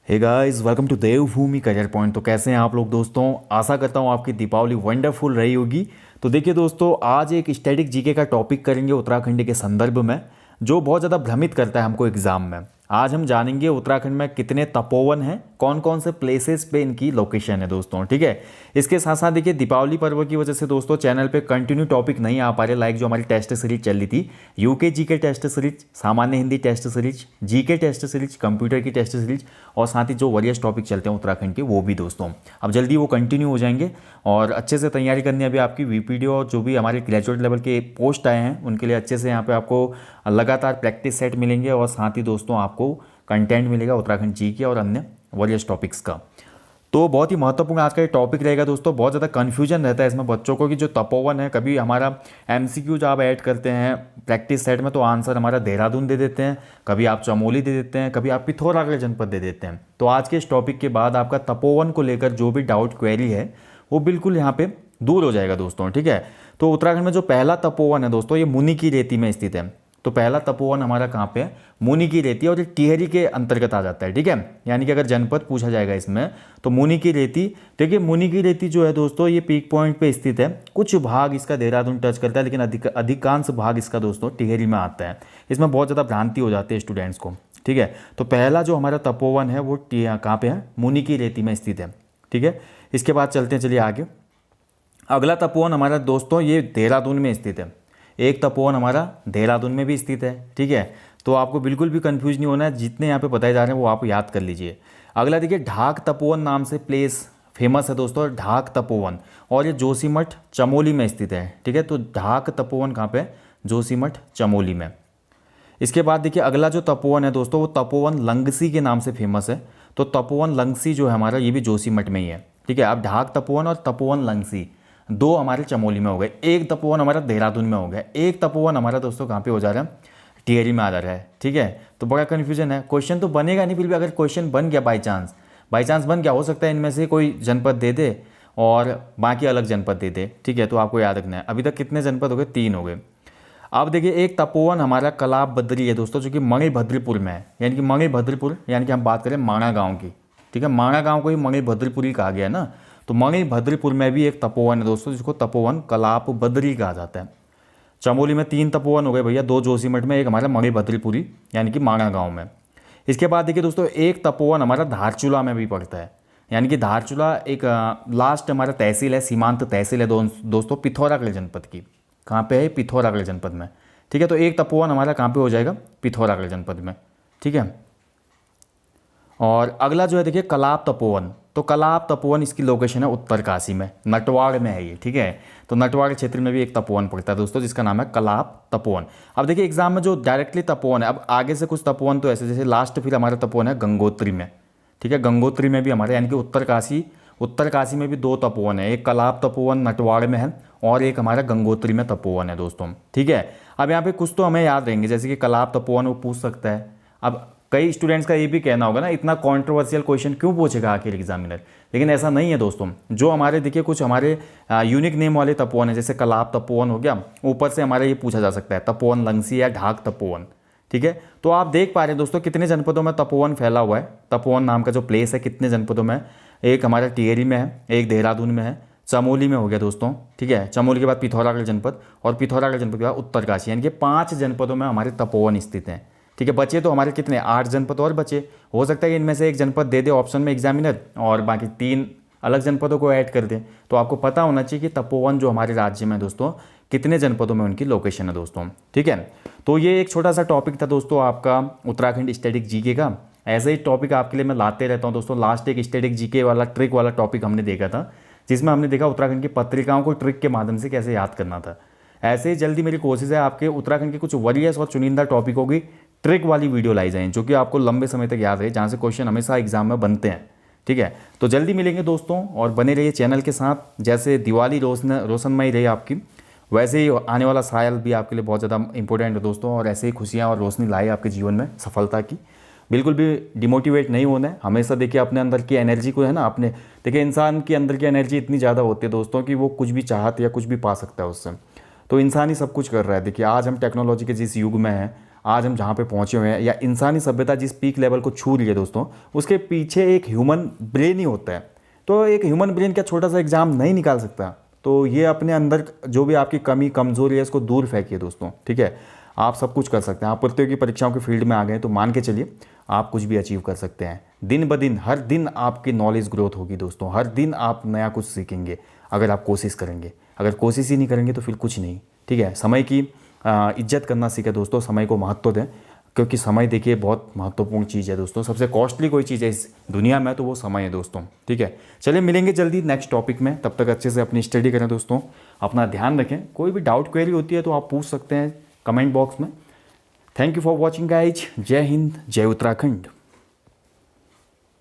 Hey guys, welcome to Devbhoomi career point. तो कैसे हैं आप लोग दोस्तों। आशा करता हूँ आपकी दीपावली वंडरफुल रही होगी। तो देखिए दोस्तों, आज एक स्टैटिक जीके का टॉपिक करेंगे उत्तराखंड के संदर्भ में, जो बहुत ज़्यादा भ्रमित करता है हमको एग्जाम में। आज हम जानेंगे उत्तराखंड में कितने तपोवन हैं, कौन कौन से प्लेसेस पे इनकी लोकेशन है दोस्तों। ठीक है, इसके साथ साथ देखिए दीपावली पर्व की वजह से दोस्तों चैनल पे कंटिन्यू टॉपिक नहीं आ पा रहे, लाइक जो हमारी टेस्ट सीरीज चल रही थी, यूके जीके टेस्ट सीरीज, सामान्य Hindi test series, GK test series, computer की टेस्ट सीरीज, और साथ ही जो वरियस टॉपिक चलते हैं उत्तराखंड के वो भी दोस्तों अब जल्दी वो कंटिन्यू हो जाएंगे। और अच्छे से तैयारी करनी है अभी आपकी वीपीडीओ और जो भी हमारे ग्रेजुएट लेवल के पोस्ट आए हैं उनके लिए अच्छे से यहाँ पे आपको लगातार प्रैक्टिस सेट मिलेंगे, और साथ ही दोस्तों आपको कंटेंट मिलेगा उत्तराखंड जीके और अन्य वरियस टॉपिक्स का। तो बहुत ही महत्वपूर्ण आज का ये टॉपिक रहेगा दोस्तों। बहुत ज़्यादा कन्फ्यूजन रहता है इसमें बच्चों को कि जो तपोवन है, कभी हमारा एमसीक्यू जब आप ऐड करते हैं प्रैक्टिस सेट में तो आंसर हमारा देहरादून दे देते हैं, कभी आप चमोली दे देते हैं, कभी आप पिथौरागढ़ जनपद दे देते हैं। तो आज के इस टॉपिक के बाद आपका तपोवन को लेकर जो भी डाउट क्वेरी है वो बिल्कुल यहाँ पे दूर हो जाएगा दोस्तों। ठीक है, तो उत्तराखंड में जो पहला तपोवन है दोस्तों ये मुनि की रेती में स्थित है। तो पहला तपोवन हमारा कहाँ पे है, मुनि की रेती, और ये टिहरी के अंतर्गत आ जाता है। ठीक है, यानी कि अगर जनपद पूछा जाएगा इसमें तो मुनि की रेती। देखिए मुनि की रेती जो है दोस्तों ये पीक पॉइंट पे स्थित है, कुछ भाग इसका देहरादून टच करता है, लेकिन अधिकांश भाग इसका दोस्तों टिहरी में आता है। इसमें बहुत ज़्यादा भ्रांति हो जाती है स्टूडेंट्स को। ठीक है, तो पहला जो हमारा तपोवन है वो कहाँ पे है, मुनि की रेती में स्थित है। ठीक है, इसके बाद चलते हैं, चलिए आगे। अगला तपोवन हमारा दोस्तों ये देहरादून में स्थित है। एक तपोवन हमारा देहरादून में भी स्थित है। ठीक है, तो आपको बिल्कुल भी कंफ्यूज नहीं होना है, जितने यहाँ पे बताए जा रहे हैं वो आप याद कर लीजिए। अगला देखिए ढाक तपोवन नाम से प्लेस फेमस है दोस्तों, ढाक तपोवन, और ये जोशीमठ चमोली में स्थित है। ठीक है, तो ढाक तपोवन कहाँ पे, जोशीमठ चमोली में। इसके बाद देखिए अगला जो तपोवन है दोस्तों वो तपोवन लंगसी के नाम से फेमस है। तो तपोवन लंगसी जो है हमारा ये भी जोशीमठ में ही है। ठीक है, अब ढाक तपोवन और तपोवन लंगसी दो हमारे चमोली में हो गए, एक तपोवन हमारा देहरादून में हो गया, एक तपोवन हमारा दोस्तों कहाँ पे हो जा रहा है, टिहरी में आ जा रहा है। ठीक है, तो बड़ा कन्फ्यूजन है, क्वेश्चन तो बनेगा नहीं, फिर भी अगर क्वेश्चन बन गया बाई चांस बन गया, हो सकता है इनमें से कोई जनपद दे दे और बाकी अलग जनपद दे दे। ठीक है, तो आपको याद रखना है। अभी तक कितने जनपद हो गए, 3 हो गए। अब देखिए एक तपोवन हमारा कलाब बद्री है दोस्तों, जो कि मणिभद्रपुर में है, यानी कि मणिभद्रपुर, यानी कि हम बात करें माणा गाँव की। ठीक है, माणा गाँव को ही मणिभद्रपुर ही कहा गया है ना, तो मणिभद्रपुर में भी एक तपोवन है दोस्तों जिसको तपोवन कलाप बद्री कहा जाता है। चमोली में 3 तपोवन हो गए भैया, 2 जोशीमठ में, एक हमारा मणिभद्रपुरी यानी कि माणा गाँव में। इसके बाद देखिए दोस्तों एक तपोवन हमारा धारचूला में भी पड़ता है, यानी कि धारचूला एक लास्ट हमारा तहसील है, सीमांत तहसील है दोस्तों पिथौरागढ़ जनपद की। कहाँ पे है, पिथौरागढ़ जनपद में। ठीक है, तो एक तपोवन हमारा कहाँ पे हो जाएगा, पिथौरागढ़ जनपद में। ठीक है, और अगला जो है देखिए कलाप तपोवन। तो कलाप तपोवन इसकी लोकेशन है उत्तरकाशी में, नटवाड़ में है ये। ठीक है, तो नटवाड़ क्षेत्र में भी एक तपोवन पड़ता है दोस्तों जिसका नाम है कलाप तपोवन। अब देखिए एग्जाम में जो डायरेक्टली तपोवन है, अब आगे से कुछ तपोवन तो ऐसे, जैसे लास्ट फिर हमारा तपोवन है गंगोत्री में। ठीक है, गंगोत्री में भी हमारे यानी कि उत्तरकाशी में भी 2 तपोवन है, एक कलाप तपोवन नटवाड़ में है और एक हमारा गंगोत्री में तपोवन है दोस्तों। ठीक है, अब यहाँ पे कुछ तो हमें याद रहेंगे, जैसे कि कलाप तपोवन वो पूछ सकता है। अब कई स्टूडेंट्स का ये भी कहना होगा ना, इतना कंट्रोवर्शियल क्वेश्चन क्यों पूछेगा आखिर एग्जामिनर, लेकिन ऐसा नहीं है दोस्तों। जो हमारे देखिए कुछ हमारे यूनिक नेम वाले तपोवन है, जैसे कलाप तपोवन हो गया, ऊपर से हमारा ये पूछा जा सकता है तपोवन लंगसी या ढाक तपोवन। ठीक है, तो आप देख पा रहे हैं दोस्तों कितने जनपदों में तपोवन फैला हुआ है, तपोवन नाम का जो प्लेस है कितने जनपदों में, एक हमारा टिहरी में है, एक देहरादून में है, चमोली में हो गया दोस्तों। ठीक है, चमोली के बाद पिथौरागढ़ जनपद, और पिथौरागढ़ जनपद के बाद उत्तरकाशी, यानी कि 5 जनपदों में हमारे तपोवन स्थित हैं। ठीक है, बचे तो हमारे कितने, 8 जनपद और बचे। हो सकता है कि इनमें से एक जनपद दे दे ऑप्शन में एग्जामिनर और बाकी 3 अलग जनपदों को ऐड कर दे। तो आपको पता होना चाहिए कि तपोवन जो हमारे राज्य में दोस्तों कितने जनपदों में उनकी लोकेशन है दोस्तों। ठीक है, तो ये एक छोटा सा टॉपिक था दोस्तों आपका उत्तराखंड स्टैटिक जीके का। ऐसे ही टॉपिक आपके लिए मैं लाते रहता हूँ दोस्तों। लास्ट एक स्टैटिक जीके वाला ट्रिक वाला टॉपिक हमने देखा था, जिसमें हमने देखा उत्तराखंड की पत्रिकाओं को ट्रिक के माध्यम से कैसे याद करना था। ऐसे ही जल्दी मेरी कोशिश है आपके उत्तराखंड के कुछ वरियस और चुनिंदा टॉपिकों की ट्रिक वाली वीडियो लाई जाए, जो कि आपको लंबे समय तक याद रहे, जहाँ से क्वेश्चन हमेशा एग्जाम में बनते हैं। ठीक है, तो जल्दी मिलेंगे दोस्तों, और बने रहिए चैनल के साथ। जैसे दिवाली रोशनमयी रही आपकी, वैसे ही आने वाला साल भी आपके लिए बहुत ज़्यादा इंपॉर्टेंट है दोस्तों, और ऐसे ही खुशियाँ और रोशनी लाए आपके जीवन में सफलता की। बिल्कुल भी डिमोटिवेट नहीं होना है, हमेशा देखिए अपने अंदर की एनर्जी को है ना, अपने देखिए इंसान के अंदर की एनर्जी इतनी ज़्यादा होती है दोस्तों कि वो कुछ भी चाहत या कुछ भी पा सकता है उससे। तो इंसान ही सब कुछ कर रहा है। देखिए आज हम टेक्नोलॉजी के जिस युग में हैं, आज हम जहाँ पे पहुँचे हुए हैं या इंसानी सभ्यता जिस पीक लेवल को छू रही है दोस्तों, उसके पीछे एक ह्यूमन ब्रेन ही होता है। तो एक ह्यूमन ब्रेन क्या छोटा सा एग्जाम नहीं निकाल सकता? तो ये अपने अंदर जो भी आपकी कमी कमजोरी है इसको दूर फेंकिए दोस्तों, ठीक है। आप सब कुछ कर सकते हैं। आप प्रतियोगी परीक्षाओं के फील्ड में आ गए तो मान के चलिए आप कुछ भी अचीव कर सकते हैं। दिन ब दिन हर दिन आपकी नॉलेज ग्रोथ होगी दोस्तों, हर दिन आप नया कुछ सीखेंगे अगर आप कोशिश करेंगे। अगर कोशिश ही नहीं करेंगे तो फिर कुछ नहीं, ठीक है। समय की इज्जत करना सीखे दोस्तों, समय को महत्व दें, क्योंकि समय देखिए बहुत महत्वपूर्ण चीज़ है दोस्तों। सबसे कॉस्टली कोई चीज़ है इस दुनिया में तो वो समय है दोस्तों, ठीक है। चलिए मिलेंगे जल्दी नेक्स्ट टॉपिक में, तब तक अच्छे से अपनी स्टडी करें दोस्तों, अपना ध्यान रखें। कोई भी डाउट क्वेरी होती है तो आप पूछ सकते हैं कमेंट बॉक्स में। Thank you for watching guys. जय हिंद, जय उत्तराखंड।